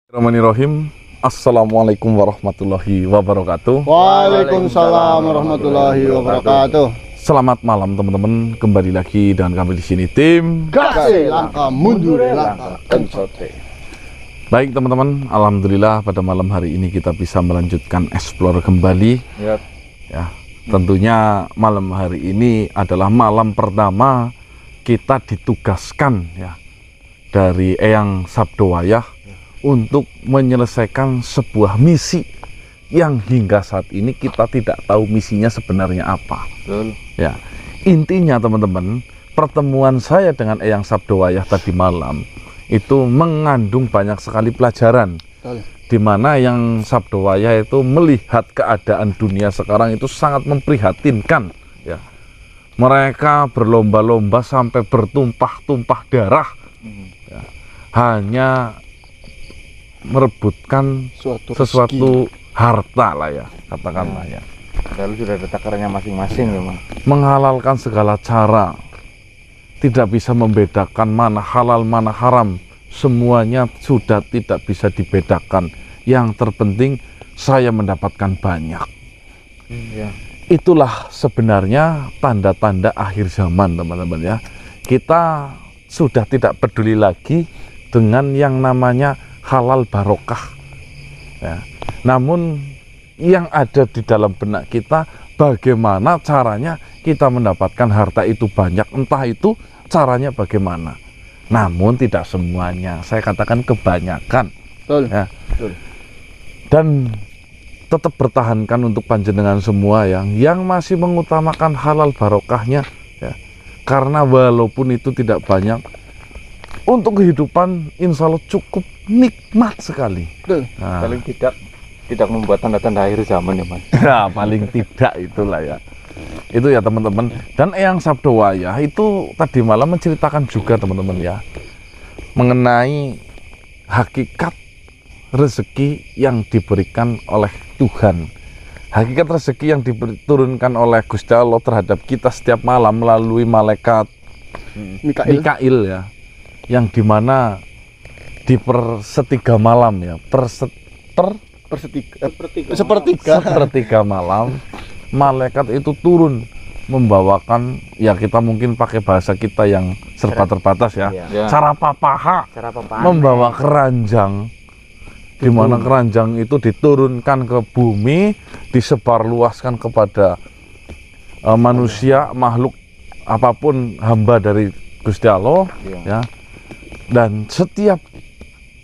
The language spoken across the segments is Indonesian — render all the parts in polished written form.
Bismillahirrahmanirrahim. Assalamualaikum warahmatullahi wabarakatuh. Waalaikumsalam warahmatullahi wabarakatuh. Selamat malam teman-teman. Kembali lagi dengan kami di sini tim Kasih langkah mundur langkah Kencote. Baik teman-teman, alhamdulillah pada malam hari ini kita bisa melanjutkan explore kembali. Ya, Ya, tentunya malam hari ini adalah malam pertama kita ditugaskan ya dari Eyang Sabdowayah untuk menyelesaikan sebuah misi yang hingga saat ini kita tidak tahu misinya sebenarnya apa. betul. Ya, intinya teman-teman, pertemuan saya dengan Eyang Sabdowayah tadi malam itu mengandung banyak sekali pelajaran. Di mana Eyang Sabdowayah itu melihat keadaan dunia sekarang itu sangat memprihatinkan. Ya, mereka berlomba-lomba sampai bertumpah-tumpah darah. Ya, hanya merebutkan sesuatu harta lah ya, katakanlah ya. Lalu sudah ada takarannya masing-masing memang. Menghalalkan segala cara, tidak bisa membedakan mana halal mana haram, semuanya sudah tidak bisa dibedakan. Yang terpenting saya mendapatkan banyak. Ya. Itulah sebenarnya tanda-tanda akhir zaman teman-teman ya. Kita sudah tidak peduli lagi dengan yang namanya halal barokah ya. Namun yang ada di dalam benak kita, bagaimana caranya kita mendapatkan harta itu banyak, entah itu caranya bagaimana. Namun tidak semuanya, saya katakan kebanyakan. Betul. Ya. Betul. Dan tetap bertahankan untuk panjenengan semua yang masih mengutamakan halal barokahnya ya. Karena walaupun itu tidak banyak, untuk kehidupan insya Allah cukup nikmat sekali. Betul. Nah, Paling tidak membuat tanda-tanda akhir zaman ya, Mas. nah, paling tidak itulah ya. Itu ya teman-teman. Dan Eyang Sabdowayah itu tadi malam menceritakan juga teman-teman ya, mengenai hakikat rezeki yang diberikan oleh Tuhan. Hakikat rezeki yang diturunkan oleh Gusti Allah terhadap kita setiap malam melalui malaikat Mikail ya, yang dimana di sepertiga malam ya, sepertiga malam malaikat itu turun membawakan ya, kita mungkin pakai bahasa kita yang serba terbatas ya, Ya. cara papaha Cara pemahaman. membawa keranjang, di mana keranjang itu diturunkan ke bumi, disebarluaskan kepada manusia, makhluk apapun hamba dari Gusti Allah ya. Dan setiap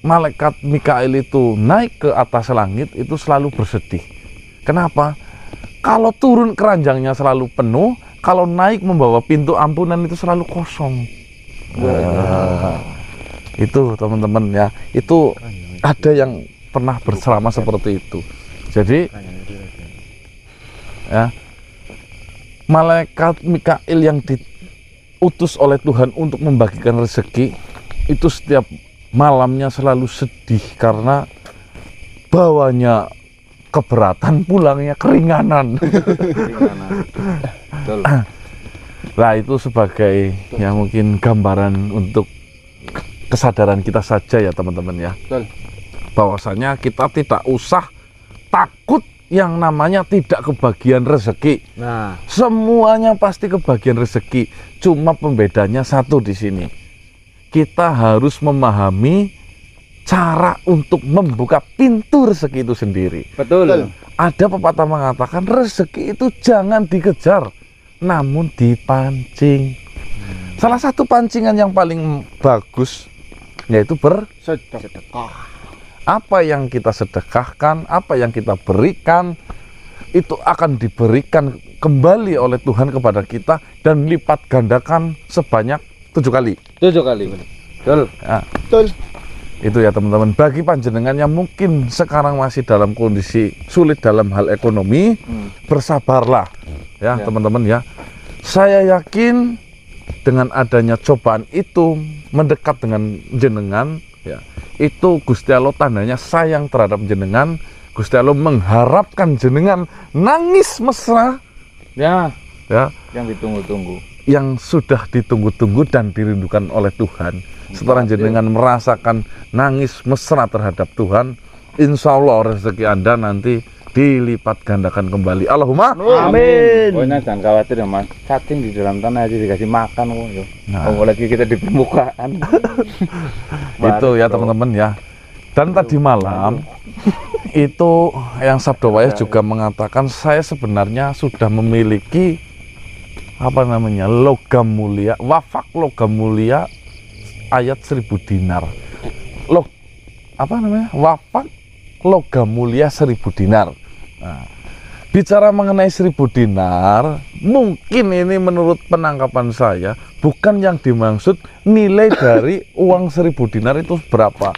malaikat Mikail itu naik ke atas langit itu selalu bersedih. Kenapa? Kalau turun keranjangnya selalu penuh, kalau naik membawa pintu ampunan itu selalu kosong. Nah, itu teman-teman ya, itu ada yang pernah berceramah seperti itu. Jadi ya, malaikat Mikail yang diutus oleh Tuhan untuk membagikan rezeki itu setiap malamnya selalu sedih karena bawanya keberatan, pulangnya keringanan. Betul. Nah, itu sebagai ya mungkin gambaran untuk kesadaran kita saja ya teman-teman ya. Betul. Bahwasanya kita tidak usah takut yang namanya tidak kebagian rezeki. Nah, Semuanya pasti kebagian rezeki. Cuma pembedanya satu di sini. Kita harus memahami cara untuk membuka pintu rezeki itu sendiri. betul. Ada pepatah mengatakan rezeki itu jangan dikejar, namun dipancing. Salah satu pancingan yang paling bagus yaitu Sedekah. apa yang kita sedekahkan, apa yang kita berikan, itu akan diberikan kembali oleh Tuhan kepada kita dan lipat gandakan sebanyak 7 kali. 7 kali. Betul. Ya, Betul. itu ya teman-teman. Bagi panjenengan yang mungkin sekarang masih dalam kondisi sulit dalam hal ekonomi, bersabarlah ya Ya. teman-teman ya. Saya yakin dengan adanya cobaan itu mendekat dengan jenengan ya, itu Gusti Allah tandanya sayang terhadap jenengan. Gusti Allah mengharapkan jenengan nangis mesra Ya, ya, yang ditunggu-tunggu. yang sudah ditunggu-tunggu dan dirindukan oleh Tuhan. Setelah jenengan merasakan nangis mesra terhadap Tuhan, insya Allah rezeki Anda nanti dilipat gandakan kembali. Allahumma Amin. Pokoknya jangan khawatir ya mas, cacing di dalam tanah aja dikasih makan kok. Nah. Apalagi kita di permukaan. Itu ya teman-teman ya. Dan tadi malam itu yang Sabdowaya juga mengatakan saya sebenarnya sudah memiliki apa namanya logam mulia, wafak logam mulia ayat 1000 dinar. Apa namanya? Wafak logam mulia 1000 dinar. Nah, bicara mengenai 1000 dinar, mungkin ini menurut penangkapan saya bukan yang dimaksud nilai dari uang 1000 dinar itu berapa.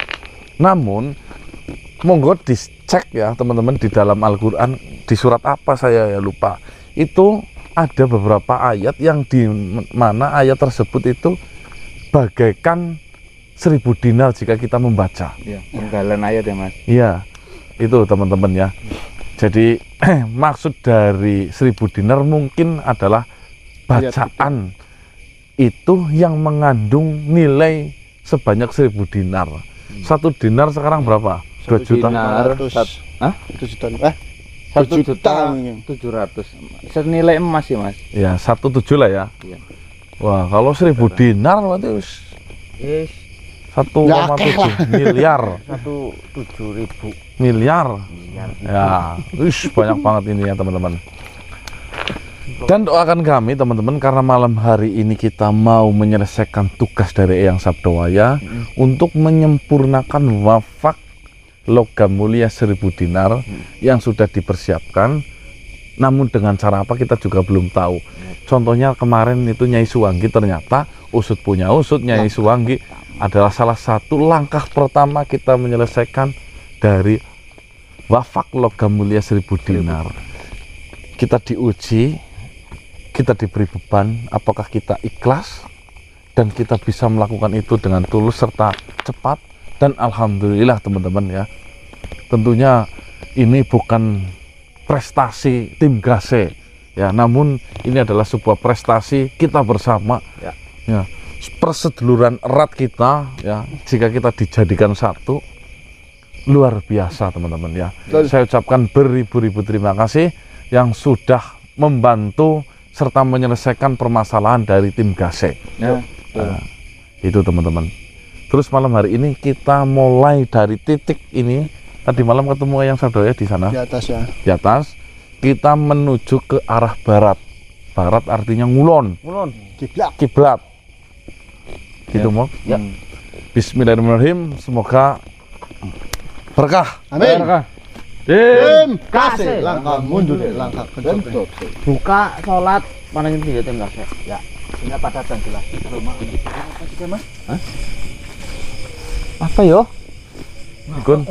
Namun monggo dicek ya teman-teman di dalam Al-Quran, di surat apa saya ya lupa. Itu ada beberapa ayat yang di mana ayat tersebut itu bagaikan 1000 dinar jika kita membaca. Iya, penggalan ayat ya mas. Iya, itu teman-teman ya. Jadi maksud dari 1000 dinar mungkin adalah bacaan itu yang mengandung nilai sebanyak 1000 dinar. 1 dinar sekarang berapa? 2 juta. Dinar, 1 juta. 1 juta 700. Senilai emas sih mas. Ya, 17 lah ya. Iya. Wah, kalau 1000 dinar berarti 1,7 miliar. 1.700.000 Miliar. Ya, banyak banget ini ya teman-teman. Dan doakan kami teman-teman karena malam hari ini kita mau menyelesaikan tugas dari Eyang Sabdowaya untuk menyempurnakan wafak logam mulia 1000 dinar yang sudah dipersiapkan. Namun dengan cara apa kita juga belum tahu. Contohnya kemarin itu Nyai Suwanggi, ternyata usut punya usut, Nyai Suwanggi adalah salah satu langkah pertama kita menyelesaikan dari wafak logam mulia 1000 dinar. Kita diuji, kita diberi beban, apakah kita ikhlas dan kita bisa melakukan itu dengan tulus serta cepat. Dan alhamdulillah teman-teman ya, tentunya ini bukan prestasi tim Gase ya, namun ini adalah sebuah prestasi kita bersama ya, perseduluran erat kita ya, jika kita dijadikan satu, luar biasa teman-teman ya. Saya ucapkan beribu-ribu terima kasih yang sudah membantu serta menyelesaikan permasalahan dari tim Gase ya. Itu teman-teman. Terus malam hari ini kita mulai dari titik ini. Tadi malam ketemu Eyang Sabdowaya di sana. Di atas ya. Di atas. Kita menuju ke arah barat. Barat artinya ngulon. Kiblat. Kiblat. Gitu Ya. Mok. Ya. Bismillahirrahmanirrahim. Semoga berkah. Amin. Tim kasih langkah mundur, langkah kentut. Buka sholat mana yang tinggi tim kasih ya ini pada dan jelas rumah apa sih mas? Apa yo? Gun,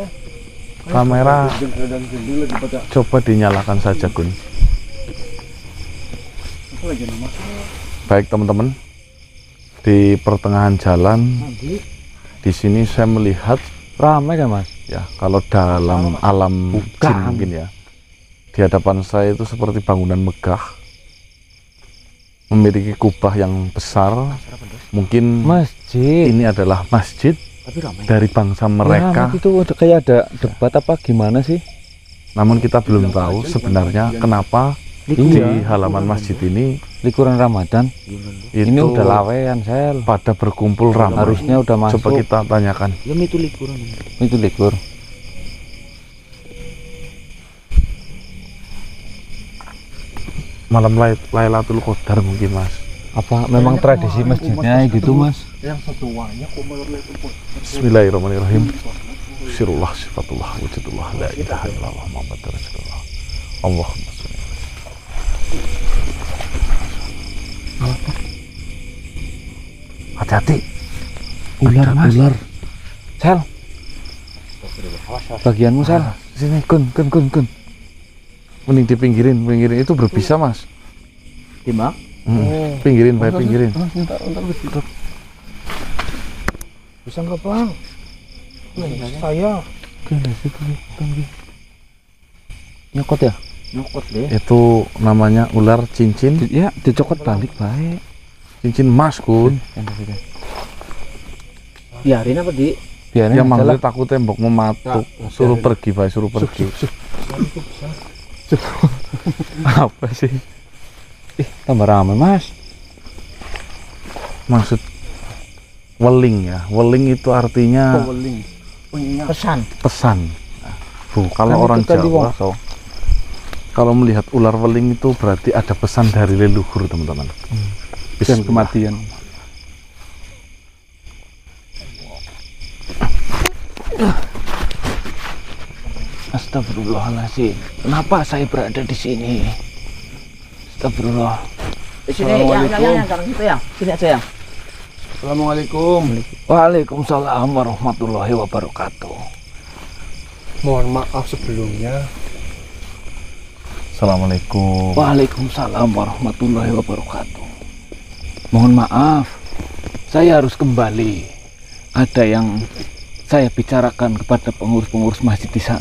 kamera coba dinyalakan saja Gun. Baik teman-teman, di pertengahan jalan di sini saya melihat Ramai kan mas? ya, kalau dalam alam jin mungkin ya, di hadapan saya itu seperti bangunan megah, memiliki kubah yang besar. Mungkin Masjid. ini adalah masjid dari bangsa mereka. Itu kayak ada debat apa gimana sih? Namun kita belum tahu sebenarnya kenapa di halaman masjid ini Likuran Ramadan. itu Ini udah lawean sel. pada berkumpul ramai. Harusnya udah masuk. Coba kita tanyakan. Ya itu liburan. Itu likur. Malam Lailatul Qadar mungkin mas. Apa memang tradisi masjidnya gitu mas? Bismillahirrahmanirrahim. Sirullah sifatullah wujudullah la ilaha illallah Muhammadur Rasulullah. Allahumma sholli. Hati-hati. Ular Ada mas. ular. Sel. Bagianmu sel. Sini Gun. Mending dipinggirin itu berbisa mas. Dimak? Pinggirin, baik pinggirin. Bisa nggak bang? Saya Nyokot ya? nyokot deh. Itu namanya ular cincin. Ya dicokot balik baik. cincin emas Kun. Biarin apa di? Biarin Ya aja lah. maksudnya takut tembok mematuk, suruh pergi Pak, suruh pergi. Apa sih? Tambah ramai Mas. Maksud weling ya, weling itu artinya Weling. Pesan. pesan. Bu, kalau Kan orang itu tadi Jawa, Wongso. kalau melihat ular weling itu berarti ada pesan dari leluhur teman-teman. Dan kematian. Astagfirullahaladzim. Kenapa saya berada di sini? Astagfirullah. Di sini yang jangan situ yang. Sini aja yang. Assalamualaikum. Waalaikumsalam warahmatullahi wabarakatuh. Mohon maaf sebelumnya. Assalamualaikum. Waalaikumsalam warahmatullahi wabarakatuh. Mohon maaf, saya harus kembali. Ada yang saya bicarakan kepada pengurus-pengurus masjid di sana.